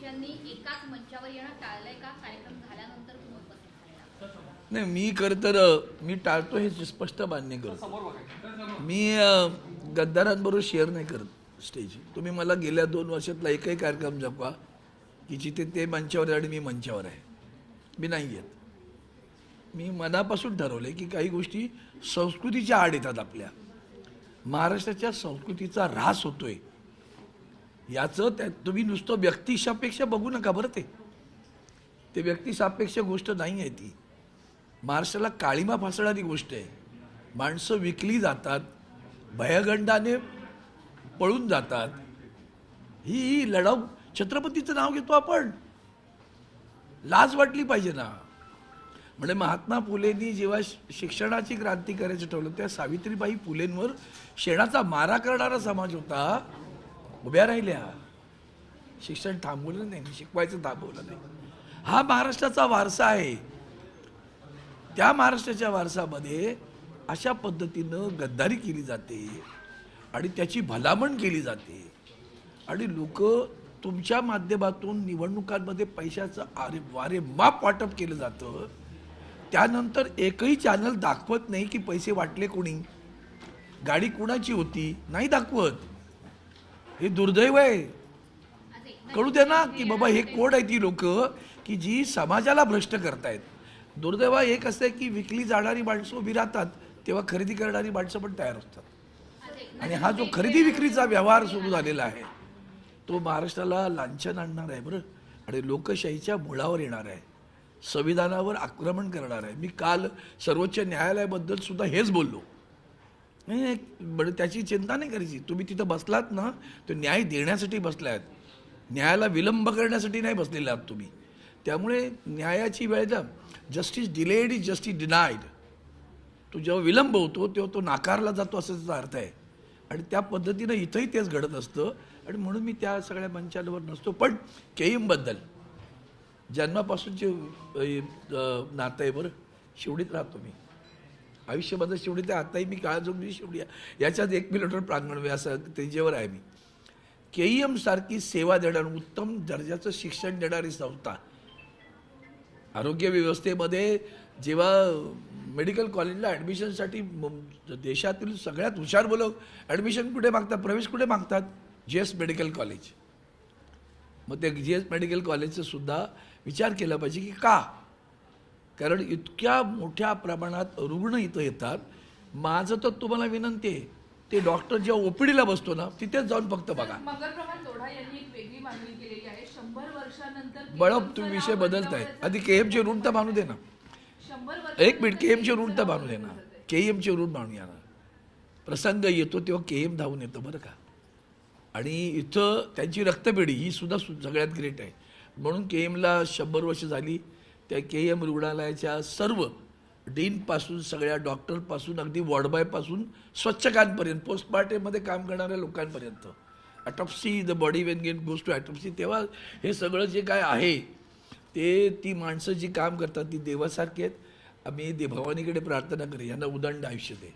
पक्षांनी एकाच मंचावर येणं टाळलंय का? कार्यक्रम झाल्यानंतर तुम्ही उपस्थित राहिला? नाही, मी खरं तर मी टाळतो हे स्पष्ट मान्य करतो. मी गद्दारांबरोबर शेअर नाही करत स्टेज. तुम्ही मला गेल्या 2 वर्षातला एकही कार्यक्रम दाखवा की जिथे ते मंचावर आहे आणि मी मंचावर आहे. मी नाही येत. मी मनापासून ठरवले की काही गोष्टी संस्कृतीच्या आड येतात. आपल्या महाराष्ट्राच्या संस्कृतीचा ऱ्हास होतोय याचं तुम्ही नुसतं व्यक्तिसापेक्ष बघू नका बरं. ते व्यक्तिसापेक्ष गोष्ट नाही आहे. ती महाराष्ट्राला काळीमा फासणारी गोष्ट आहे. माणसं विकली जातात, भयगंडाने पळून जातात. ही लढाऊ छत्रपतीचं नाव घेतो आपण, लाज वाटली पाहिजे ना. म्हणजे महात्मा फुलेंनी जेव्हा शिक्षणाची क्रांती करायचं ठरवलं त्या सावित्रीबाई फुलेंवर शेणाचा मारा करणारा समाज होता, उभ्या राहिल्या. शिक्षण थांबवलं नाही, शिकवायचं थांबवलं नाही. हा महाराष्ट्राचा वारसा आहे. त्या महाराष्ट्राच्या वारसामध्ये अशा पद्धतीनं गद्दारी केली जाते आणि त्याची भलामण केली जाते आणि लोक तुमच्या माध्यमातून निवडणुकांमध्ये पैशाचं वारे माप वाटप केलं जातं. त्यानंतर एकही चॅनल दाखवत नाही की पैसे वाटले कोणी, गाडी कुणाची होती, नाही दाखवत. हे दुर्दैव आहे. कळू दे ना की बाबा हे कोण आहे ती लोक की जी समाजाला भ्रष्ट करतायत. दुर्दैव एक असं आहे की विकली जाणारी माणसं उभी राहतात तेव्हा खरेदी करणारी माणसं पण तयार असतात. आणि हा जो खरेदी विक्रीचा व्यवहार सुरू झालेला आहे तो महाराष्ट्राला लांछन आणणार आहे बरं. आणि लोकशाहीच्या मुळावर येणार आहे, संविधानावर आक्रमण करणार आहे. मी काल सर्वोच्च न्यायालयाबद्दल सुद्धा हेच बोललो. नाही बरं, त्याची चिंता नाही करायची. तुम्ही तिथं बसलात ना तो न्याय देण्यासाठी बसला आहेत, न्यायाला विलंब करण्यासाठी नाही बसलेले आहात तुम्ही. त्यामुळे न्यायाची वेळ द्या. Justice delayed is justice denied. तो जेव्हा विलंब होतो तेव्हा तो नाकारला जातो असं त्याचा अर्थ आहे. आणि त्या पद्धतीनं इथंही तेच घडत असतं. आणि म्हणून मी त्या सगळ्या मंचांवर नसतो. पण केईमबद्दल जन्मापासूनचे नातं आहे बरं. शिवडीत राहतो मी, आयुष्यभर शिवडीत आहे. आताही मी काळाजोगली शिवडी आहे. याच्यात 1 किलोमीटर प्रांगण असं त्याच्यावर आहे मी. केईएम सारखी सेवा देणारी उत्तम दर्जाचं शिक्षण देणारी संस्था, आरोग्य व्यवस्थेमध्ये जेव्हा मेडिकल कॉलेजला ॲडमिशनसाठी देशातील सगळ्यात हुशार मुलं ॲडमिशन कुठे मागतात, प्रवेश कुठे मागतात? GS medical college. मग ते GS मेडिकल कॉलेजचं सुद्धा विचार केला पाहिजे की का, कारण इतक्या मोठ्या प्रमाणात रुग्ण इथं येतात. माझं तर तुम्हाला विनंती आहे, ते डॉक्टर जेव्हा ओपीडीला बसतो ना तिथेच जाऊन फक्त बघा. बळप तुम्ही विषय बदलताय. आधी KM रूट तर बांधू दे ना. 1 मिनिट, KM रूट तर बांधू दे ना. KM रूट बांधूया ना. प्रसंग येतो तेव्हा KM धावून येतं बरं का. आणि इथं त्यांची रक्तपेढी ही सुद्धा सगळ्यात ग्रेट आहे. म्हणून KMला 100 वर्ष झाली. त्या KM रुग्णालयाच्या सर्व डीनपासून सगळ्या डॉक्टरपासून अगदी वॉर्डबॉयपासून स्वच्छकांपर्यंत, पोस्टमार्टममध्ये काम करणाऱ्या लोकांपर्यंत, autopsy, the body when get goes to autopsy, तेव्हा हे सगळं जे काय आहे ते ती माणसं जी काम करतात ती देवासारखी आहेत. आम्ही भवानीकडे प्रार्थना करू यांना उदंड आयुष्य दे.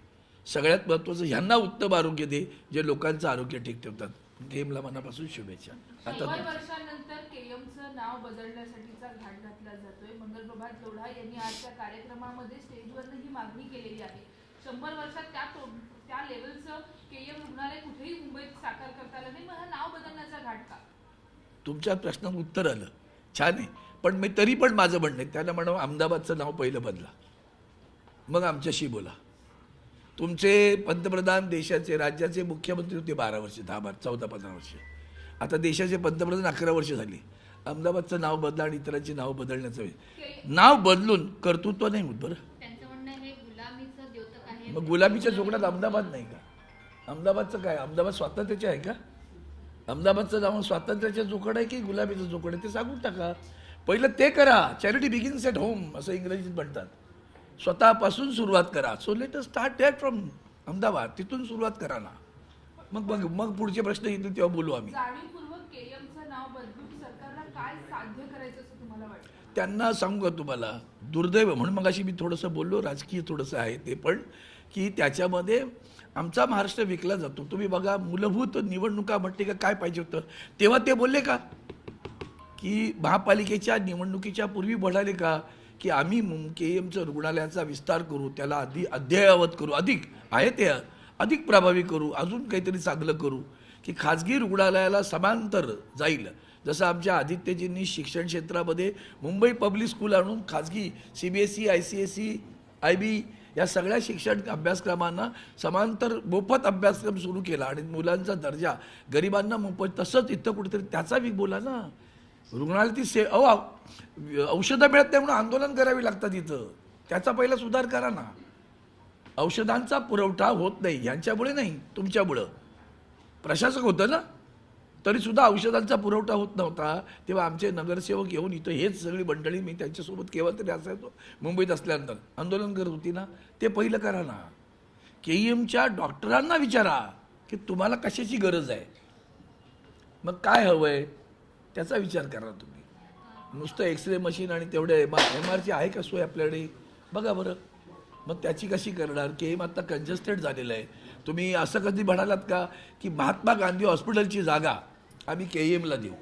सगळ्यात महत्त्वाचं ह्यांना उत्तम आरोग्य दे जे लोकांचं आरोग्य ठीक ठेवतात. KMला मनापासून शुभेच्छा. आता वर्षानंतर KMचं नाव बदलण्यासाठीचा घाट घातला जातोय. मंगलप्रभात लोढा यांनी आजच्या कार्यक्रमामध्ये स्टेजवरनं ही मागणी केलेली आहे. 100 वर्षात त्या लेवलचं KM रुग्णालय कुठेही मुंबईत साकार करता आलं नाही. मग हा नाव बदलण्याचा घाट का? तुमच्या प्रश्नाचं उत्तर आलं, छान आहे. पण मी तरी पण माझं म्हणणं आहे त्यांना म्हणा अहमदाबादचं नाव पहिलं बदला, मग आमच्याशी बोला. तुमचे पंतप्रधान देशाचे राज्याचे मुख्यमंत्री होते 12 वर्ष, 14-15 वर्ष. आता देशाचे पंतप्रधान 11 वर्ष झाली. अहमदाबादचं नाव बदला आणि इतरांची नाव बदलण्याचं नाव बदलून कर्तृत्व नाही होत बरं. मग गुलामीच्या जोगण्यात अहमदाबाद नाही का? अहमदाबादचं काय? अहमदाबाद स्वातंत्र्याचे आहे का? अहमदाबादचं नाव स्वातंत्र्याच्या जोखड आहे की गुलामीचं जोखड आहे ते सांगून टाका. पहिलं ते करा. चॅरिटी बिगिन्स ॲट होम असं इंग्रजीत म्हणतात. स्वतःपासून सुरुवात करा. So let us start that from Ahmedabad. तिथून सुरुवात करा ना. मग पुढचे प्रश्न येतील तेव्हा बोलू आम्ही. त्यांना सांगू का तुम्हाला दुर्दैव म्हणून मग अशी मी थोडंसं बोललो, राजकीय थोडंसं आहे ते पण, की त्याच्यामध्ये आमचा महाराष्ट्र विकला जातो. तुम्ही बघा मूलभूत निवडणुका म्हटली का काय पाहिजे होतं तेव्हा ते बोलले का की महापालिकेच्या निवडणुकीच्या पूर्वी म्हणाले का की आम्ही KEMचं रुग्णालयाचा विस्तार करू, त्याला अद्ययावत करू, अधिक प्रभावी करू, अजून काहीतरी चांगलं करू, की खाजगी रुग्णालयाला समांतर जाईल. जसं आमच्या आदित्यजींनी शिक्षण क्षेत्रामध्ये मुंबई पब्लिक स्कूल आणून खाजगी CBSE, ICSE, IB या सगळ्या शिक्षण अभ्यासक्रमांना समांतर मोफत अभ्यासक्रम सुरू केला आणि मुलांचा दर्जा गरिबांना मोफत. तसंच इथं कुठेतरी त्याचा बोला ना. रुग्णालयातील औषधं मिळत नाही म्हणून आंदोलन करावी लागतात इथं. त्याचा पहिला सुधार करा ना. औषधांचा पुरवठा होत नाही, यांच्यामुळे नाही, तुमच्यामुळं. प्रशासक होतं ना, तरीसुद्धा औषधांचा पुरवठा होत नव्हता. तेव्हा आमचे नगरसेवक येऊन इथं हेच सगळी मंडळी, मी त्यांच्यासोबत केव्हा तरी असायचो मुंबईत असल्यानंतर, आंदोलन करत होती ना. ते पहिलं करा ना. KEMच्या डॉक्टरांना विचारा की तुम्हाला कशाची गरज आहे, मग काय हवं आहे, त्याचा विचार करा तुम्ही. नुसतं एक्सरे मशीन आणि तेवढे MRची आहे का सोय आपल्याकडे, बघा बरं. मग त्याची कशी करणार. KEM आता कंजेस्टेड झालेलं आहे. तुम्ही असं कधी म्हणालात का की महात्मा गांधी हॉस्पिटलची जागा आम्ही KEMला देऊ,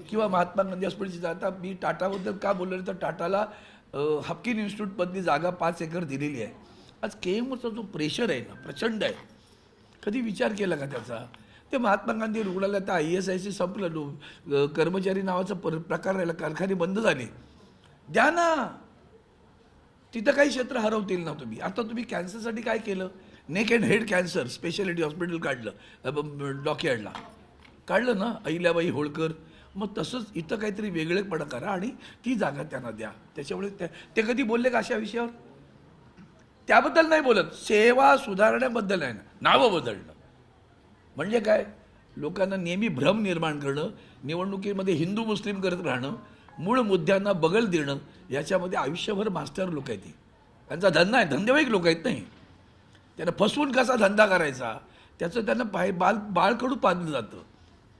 किंवा महात्मा गांधी हॉस्पिटलची जागा. मी टाटाबद्दल का बोललो तर टाटाला हाफकिन इन्स्टिट्यूटमधली जागा 5 एकर दिलेली आहे. आज KEMचा जो प्रेशर आहे ना, प्रचंड आहे. कधी विचार केला का त्याचा. ते महात्मा गांधी रुग्णालयात ISIC संपलं, कर्मचारी नावाचा प्रकार राहिला, कारखाने बंद झाले. द्या ना, तिथं काही क्षेत्र हरवतील ना तुम्ही. आता तुम्ही कॅन्सरसाठी काय केलं, neck and head cancer speciality hospital काढलं, डॉकयार्डला काढलं ना, अहिल्याबाई होळकर. मग तसंच इथं काहीतरी वेगळेपणा करा आणि ती जागा त्यांना द्या. त्याच्यामुळे ते कधी बोलले का अशा विषयावर. त्याबद्दल नाही बोलत, सेवा सुधारण्याबद्दल आहे ना. नावं बदलणं म्हणजे काय, लोकांना नेहमी भ्रम निर्माण करणं, निवडणुकीमध्ये हिंदू मुस्लिम करत राहणं, मूळ मुद्द्यांना बगल देणं. याच्यामध्ये आयुष्यभर मास्टर लोक आहेत. त्यांचा धंदा आहे, धंदेवाईक लोक आहेत नाही. त्यांना फसवून कसा धंदा करायचा त्याचं त्यांना बाळकडू पाजलं जातं.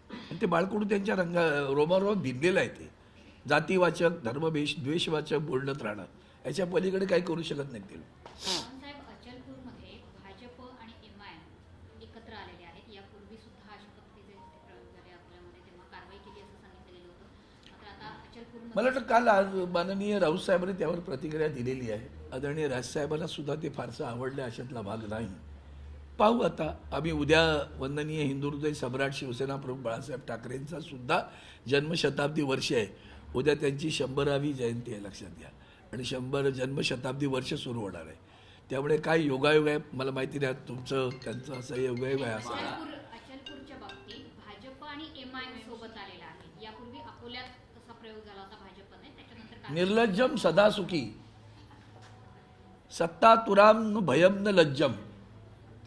आणि ते बाळकडू त्यांच्या रोमारोमात भिनलेलं आहे. ते जातीवाचक, द्वेषवाचक बोलणत राहणं, याच्या पलीकडे काही करू शकत नाही ते. साहेब, अचलपूरमध्ये भाजप आणि MIM एकत्र आलेले आहेत. यापूर्वी सुद्धा अशा पद्धतीचे प्रयोग झाले आपल्यामध्ये, तेव्हा कारवाई केली असं सांगितलेलं होतं. मात्र आता अचलपूरमध्ये मला वाटतं काल माननीय राऊत साहेबांनी त्यावर प्रतिक्रिया दिलेली आहे. आदरणीय राजसाहेबांना सुद्धा ते फारसं आवडलं अशातला भाग नाही. पाहू आता. आम्ही उद्या वंदनीय हिंदू हृदय सम्राट शिवसेना प्रमुख बाळासाहेब ठाकरेंचा सुद्धा जन्मशताब्दी वर्ष आहे. उद्या त्यांची 100वी जयंती आहे, लक्षात घ्या. आणि 100 जन्मशताब्दी वर्ष सुरू होणार आहे. त्यामुळे काय योगायोग आहे मला माहिती नाही. तुमचं त्यांचं असं योगायोग आहे असं. अचलपूरच्या बाबतीत भाजप आणि MIM सोबत आलेला आहे. यापूर्वी अकोल्यात तसा प्रयोग झाला होता भाजपने, त्याच्यानंतर निर्लज्जम सदा सुखी, सत्तातुराम न भयम न लज्जम.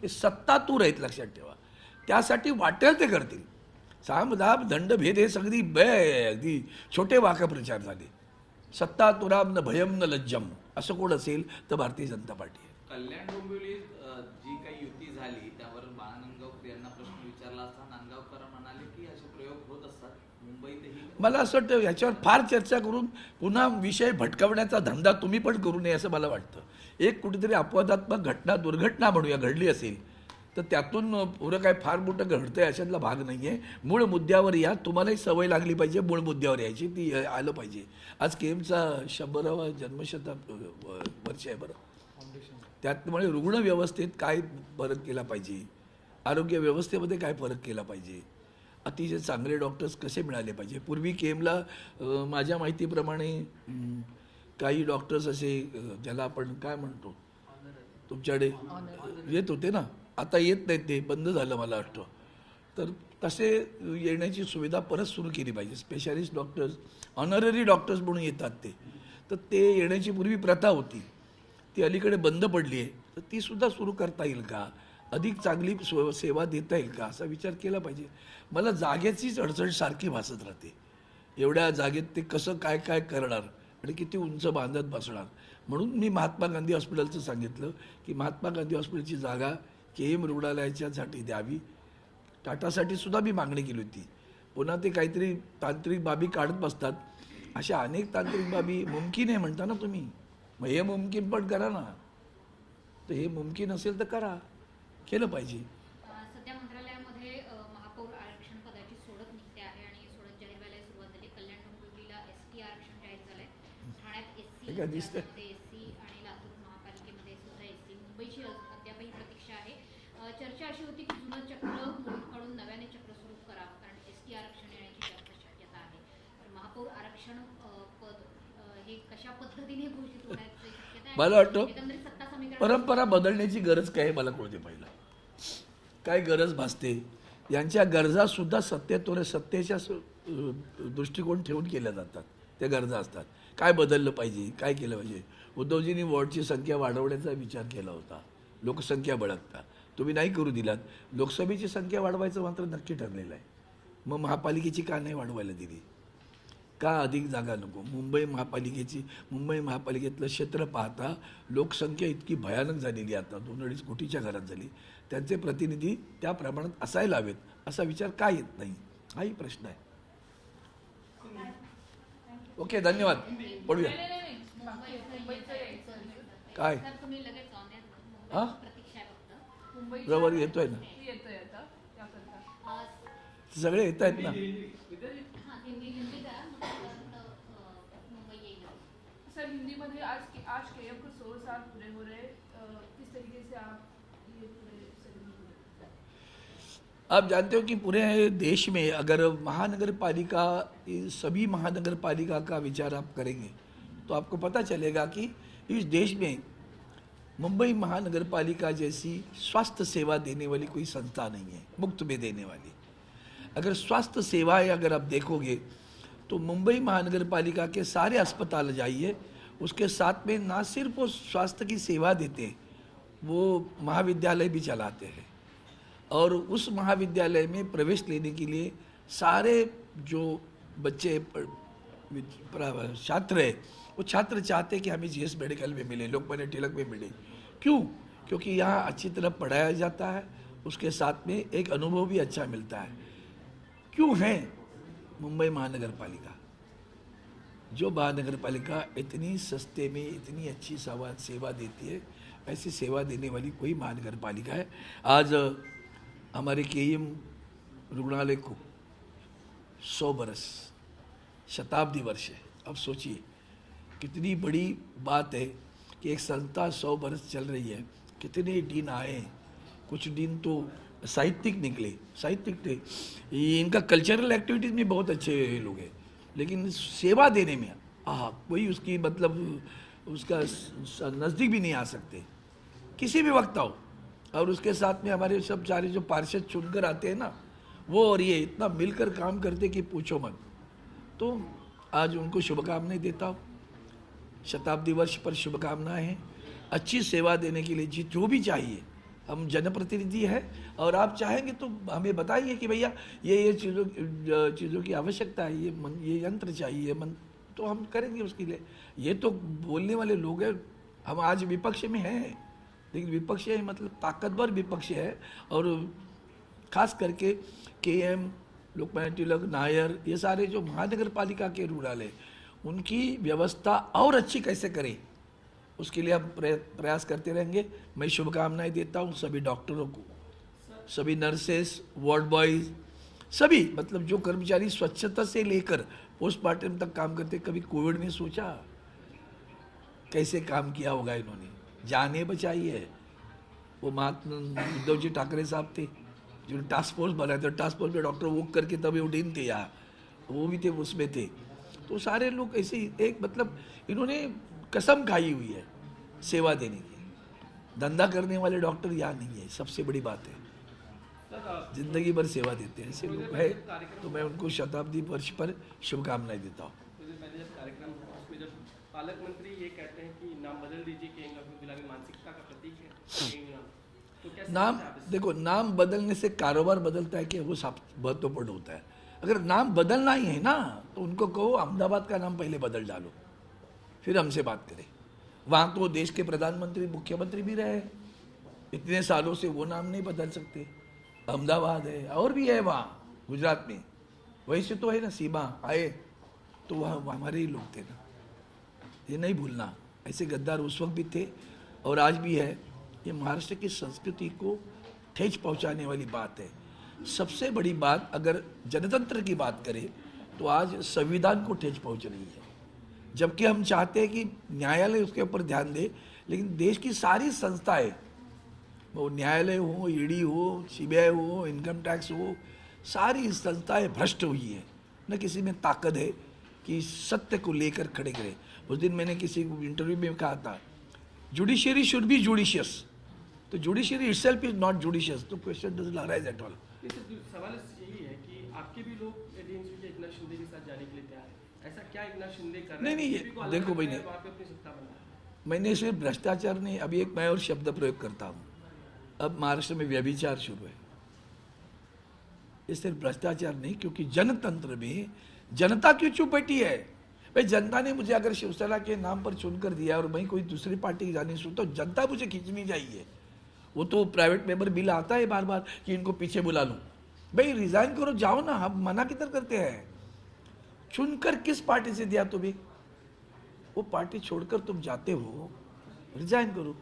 ते सत्तातूर आहेत, लक्षात ठेवा. त्यासाठी वाटेल ते करतील. साम दाम दंड भेद हे सगळी अगदी छोटे वाक्प्रचार झाले. सत्तातुराम न भयम न लज्जम असं कोण असेल तर भारतीय जनता पार्टी आहे. कल्याण डोंबिवली जी काही युती झाली त्यावर बाळा नांदगावकर यांना प्रश्न विचारला असता नांदगावकर म्हणाले की असे प्रयोग होत असतात मुंबईतही. मला असं वाटतं याच्यावर फार चर्चा करून पुन्हा विषय भटकवण्याचा धंदा तुम्ही पण करू नये असं मला वाटतं. एक कुठेतरी अपवादात्मक घटना, दुर्घटना म्हणूया, घडली असेल तर त्यातून पुरं काय फार मोठं घडतंय अशातला भाग नाही आहे. मूळ मुद्द्यावर या. तुम्हालाही सवय लागली पाहिजे मूळ मुद्द्यावर यायची, ती आलं पाहिजे. आज KEMचा 100वा जन्मशताब्दी वर्ष आहे बरं. त्यामुळे रुग्ण व्यवस्थेत काय फरक केला पाहिजे, आरोग्य व्यवस्थेमध्ये काय फरक केला पाहिजे, अतिशय चांगले डॉक्टर्स कसे मिळाले पाहिजे. पूर्वी KEMला माझ्या माहितीप्रमाणे काही डॉक्टर्स असे ज्याला आपण काय म्हणतो, तुमच्याकडे येत होते ना, आता येत नाहीत, ते बंद झालं मला वाटतं. तर तसे येण्याची सुविधा परत सुरू केली पाहिजे. स्पेशालिस्ट डॉक्टर्स, ऑनररी डॉक्टर्स म्हणून येतात तर ते येण्याची पूर्वी प्रथा होती, ती अलीकडे बंद पडली आहे. तर ती सुद्धा सुरू करता येईल का, अधिक चांगली सेवा देता येईल का असा विचार केला पाहिजे. मला जागेचीच अडचण सारखी भासत राहते. एवढ्या जागेत ते कसं काय काय करणार आणि किती उंच बांधत बसणार. म्हणून मी महात्मा गांधी हॉस्पिटलचं सांगितलं की महात्मा गांधी हॉस्पिटलची जागा KEM रुग्णालयाच्यासाठी द्यावी. टाटासाठी सुद्धा मी मागणी केली होती. पुन्हा ते काहीतरी तांत्रिक बाबी काढत बसतात. अशा अनेक तांत्रिक बाबी मुमकिन आहे म्हणता ना तुम्ही, मग हे मुमकिन पण करा ना. तर हे मुमकिन असेल तर करा, केलं पाहिजे. सध्या मंत्रालयामध्ये महापौर आरक्षण पदाची सोडत निघते आहे आणि सोडत जाहीर व्हायला सुरुवात झाली. कल्याण डोंबिवली हे काय दिसतंय? एससी आणि लातूर महापालिकेमध्ये सुद्धा एससी मुंबईची अद्यापही प्रतीक्षा आहे. चर्चा अशी होती की जुनं चक्र मोडून नव्याने चक्र सुरू करावं, कारण एसटी आरक्षण येण्याची जास्त शक्यता आहे. तर महापौर आरक्षण पद हे कशा पद्धतीने घोषित होण्याची शक्यता आहे? मला वाटतं एकंदरीत सत्ता समीकरण परंपरा बदलण्याची गरज काय आहे मला कळते पहिला. काय गरज भासते, यांच्या गरजा सुद्धा सत्तेच्या दृष्टिकोन ठेवून केल्या जातात. त्या गरजा असतात, काय बदललं पाहिजे, काय केलं पाहिजे. उद्धवजींनी वॉर्डची संख्या वाढवण्याचा विचार केला होता, लोकसंख्या बळकता तुम्ही नाही करू दिलात. लोकसभेची संख्या वाढवायचं मात्र नक्की ठरलेलं आहे. मग महापालिकेची का नाही वाढवायला दिली, का अधिक जागा नको. मुंबई महापालिकेतलं क्षेत्र पाहता लोकसंख्या इतकी भयानक झालेली आहे, आता 2-2.5 कोटीच्या घरात झाली. त्यांचे प्रतिनिधी त्या प्रमाणात असायला हवेत, असा विचार का येत नाही, हाही प्रश्न आहे. ओके, धन्यवाद. पडूया काय तर तुम्ही लगेच जाऊन द्या. हा मुंबईची प्रतीक्षा आहे फक्त. मुंबईच्या बरोबर येतोय ना, येतोय आता त्याकरता. सगळे येत आहेत ना. हां, हिंदी करा, मग मुंबई येईल. सर हिंदीमध्ये आज केएम को 100 साल पूरे हो रहे, किस तरीके से आप ये पूरे सेलिब्रेट? आप जानते हो कि पूरे देश में अगर महानगरपालिका, सभी महानगरपालिका का विचार आप करेंगे तो आपको पता चलेगा कि इस देश में मुंबई महानगरपालिका जैसी स्वास्थ्य सेवा देने वाली कोई संस्था नहीं है, मुफ्त में देने वाली. अगर स्वास्थ्य सेवाएं अगर आप देखोगे तो मुंबई महानगरपालिका के सारे अस्पताल जाइए, उसके साथ में ना सिर्फ वो स्वास्थ्य की सेवा देते हैं, वो महाविद्यालय भी चलाते हैं. और उस महाविद्यालय में प्रवेश लेने के लिए सारे जो बच्चे छात्र है, वो छात्र चाहते हैं कि हमें जीएस मेडिकल में मिले, लोकमान्य तिलक में मिले. क्यों? क्योंकि यहाँ अच्छी तरह पढ़ाया जाता है, उसके साथ में एक अनुभव भी अच्छा मिलता है. क्यों है मुंबई महानगर पालिका, जो महानगर पालिका इतनी सस्ते में इतनी अच्छी सेवा देती है, ऐसी सेवा देने वाली कोई महानगर पालिका है. आज हमारे केएम रुग्णालय को 100 बरस, शताब्दी वर्ष है. अब सोचिए कितनी बड़ी बात है कि एक संस्था 100 बरस चल रही है. कितने दिन आए, कुछ दिन तो साहित्यिक निकले, साहित्यिक थे, इनका कल्चरल एक्टिविटीज़ में बहुत अच्छे लोग हैं, लेकिन सेवा देने में कोई उसकी मतलब उसका नज़दीक भी नहीं आ सकते, किसी भी वक्त आओ. और उसके साथ में हमारे सब सारे जो पार्षद चुनकर आते हैं ना, वो और ये इतना मिलकर काम करते कि पूछो मत. तो आज उनको शुभकामनाएं देता हूँ. शताब्दी वर्ष पर शुभकामनाएं हैं. अच्छी सेवा देने के लिए जो भी चाहिए, हम जनप्रतिनिधि हैं और आप चाहेंगे तो हमें बताइए कि भैया ये चीज़ों की आवश्यकता है, ये यंत्र चाहिए, तो हम करेंगे उसके लिए. ये तो बोलने वाले लोग हैं. हम आज विपक्ष में हैं, लेकिन विपक्ष है मतलब ताकतवर विपक्ष है. और खास करके केएम, लोकमान्य तिलक, नायर, ये सारे जो महानगर पालिका के रूरल है, उनकी व्यवस्था और अच्छी कैसे करें, उसके लिए हम प्रयास करते रहेंगे. मैं शुभकामनाएं देता हूँ सभी डॉक्टरों को, सभी नर्सेस, वार्ड बॉयज़, सभी मतलब जो कर्मचारी स्वच्छता से लेकर पोस्टमार्टम तक काम करते. कभी कोविड में सोचा कैसे काम किया होगा इन्होंने, जाने बचाई है. वो महात्मा उद्धव जी ठाकरे साहब थे जो टास्क फोर्स बनाए थे, टास्क फोर्स में डॉक्टर वोक करके तभी उड़ीन थे यहाँ, वो भी थे, उसमें थे. तो सारे लोग ऐसे ही एक मतलब इन्होंने कसम खाई हुई है सेवा देने की. धंधा करने वाले डॉक्टर यहाँ नहीं है, सबसे बड़ी बात है. जिंदगी भर सेवा देते हैं ऐसे लोग हैं. तो मैं उनको शताब्दी वर्ष पर शुभकामनाएं देता हूँ. कार्यक्रम उसमें जब पालक मंत्री ये कहते हैं कि नाम बदल दीजिए, केएम गुलाबी मानसिकता का प्रतीक है, तो कैसे नाम देखो, नाम बदलने से कारोबार बदलता है कि वो सब महत्वपूर्ण होता है. अगर नाम बदलना ही है ना, तो उनको कहो अहमदाबाद का नाम पहले बदल डालो, फिर हमसे बात करें. वहाँ तो देश के प्रधानमंत्री, मुख्यमंत्री भी रहे, इतने सालों से वो नाम नहीं बदल सकते. अहमदाबाद है और भी है वहाँ गुजरात में, वैसे तो है ना, सीमा आए तो वह हमारे ही लोग थे ना, ये नहीं भूलना. ऐसे गद्दार उस वक्त भी थे और आज भी है. ये महाराष्ट्र की संस्कृति को ठेस पहुंचाने वाली बात है. सबसे बड़ी बात अगर जनतंत्र की बात करें तो आज संविधान को ठेस पहुंच रही है. जबकि हम चाहते हैं कि न्यायालय उसके ऊपर ध्यान दे, लेकिन देश की सारी संस्थाएं, वो न्यायालय हो, ईडी हो, सीबीआई हो, इनकम टैक्स हो, सारी संस्थाएं भ्रष्ट हुई है। न किसी में ताकत है कि सत्य को लेकर खड़े करे। उस दिन मैंने किसी इंटरव्यू में कहा था, जुडिशियरी शुड बी जुडिशियस, तो judiciary itself is not judicious, तो question doesn't arise at all. सवाल यही है कि आपके भी लोग एडीएमसी के एकनाथ शिंदे के साथ जाने के लिए तैयार है, ऐसा क्या एकनाथ शिंदे कर रहे हैं? नहीं, बीजेपी को अलग देखो रख भाई, रहे हैं, नहीं। वहाँ पे अपनी सत्ता बना है। मैंने सिर्फ भ्रष्टाचार नहीं, अभी एक मैं और शब्द प्रयोग करता हूँ, अब महाराष्ट्र में व्यभिचार शुरू है। ये सिर्फ भ्रष्टाचार नहीं, क्योंकि जनतंत्र में जनता क्यों चुप बैठी है? भाई जनता ने मुझे अगर शिवसेना के नाम पर चुनकर दिया और मैं कोई दूसरी पार्टी की जाने सुन, तो जनता मुझे खींचनी चाहिए। वो तो प्राइवेट मेंबर बिल आता है बार बार कि इनको पीछे बुला लूं। भाई रिजाइन करो, जाओ ना, हम मना किधर करते हैं? चुनकर किस पार्टी से दिया तुम्हें? वो पार्टी छोड़कर तुम जाते हो, रिजाइन करो,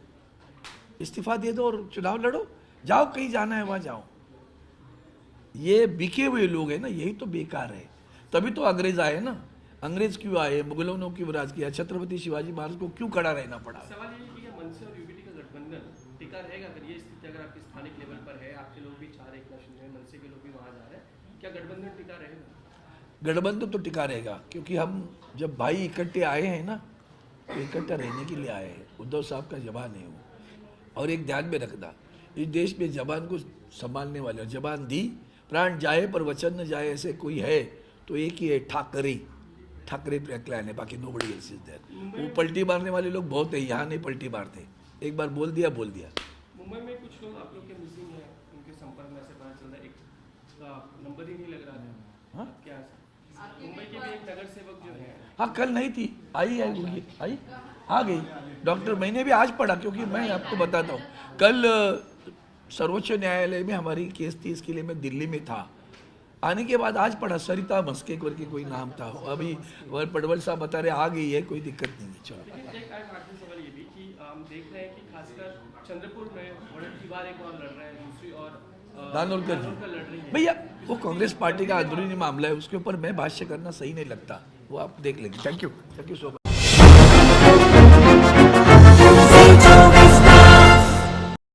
इस्तीफा दे दो और चुनाव लड़ो, जाओ कहीं जाना है वहां जाओ। ये बिके हुए लोग हैं ना, यही तो बेकार है। तभी तो अंग्रेज आए ना। अंग्रेज क्यों आए? मुगलों ने क्यों राज किया? छत्रपति शिवाजी महाराज को क्यों खड़ा रहना पड़ा? सवाल ये है कि मनसे और यूपीटी का गठबंधन टिका रहेगा अगर ये स्थिति अगर आपके स्थानिक लेवल पर है, आपके लोग भी चाह रहे हैं एकनाथ शिंदे, मनसे के लोग भी वहाँ जा रहे हैं, क्या गठबंधन टिका रहेगा? गठबंधन तो टिका रहेगा, क्योंकि हम जब भाई इकट्ठे आए हैं ना, तो इकट्ठा रहने के लिए आए हैं। उद्धव साहब का जबान है वो। और एक ध्यान में रखना, इस देश में जबान को संभालने वाले, जबान दी, प्राण जाए पर वचन न जाए, ऐसे कोई है तो एक ही है, ठाकरे। ठाकरे क्लैन है, बाकी nobody else is there. वो पलटी मारने वाले लोग बहुत है, यहाँ नहीं पलटी मारते। एक बार बोल दिया बोल दिया। मुंबई में कुछ लोग आप लोग के मिसिंग है, उनके संपर्क में ऐसे पता चल रहा है, एक नंबर ही नहीं लग रहा है। हाँ? क्या मुंबई के भी एक नगर सेवक जो है, हाँ, कल नहीं थी, आई आई आ गई डॉक्टर। मैंने भी आज पढ़ा, क्योंकि मैं आपको बताता हूँ, कल सर्वोच्च न्यायालय में हमारी केस थी, इसके लिए मैं दिल्ली में था। आने के बाद आज पढ़ा, सरिता मस्के करके कोई नाम था। अभी पडवल साहब बता रहे आ गई है, कोई दिक्कत नहीं है। चलो, लेकिन एक आखिरी सवाल ये भी कि हम देख रहे हैं कि खासकर चंद्रपुर में वड़नकीवार एक और लड़ रहे हैं, दूसरी और दानोलकर लड़ रही जी, है। भैया वो कांग्रेस पार्टी का अंदरूनी मामला है, उसके ऊपर मैं भाष्य करना सही नहीं लगता, वो आप देख लेंगे। Thank you so much.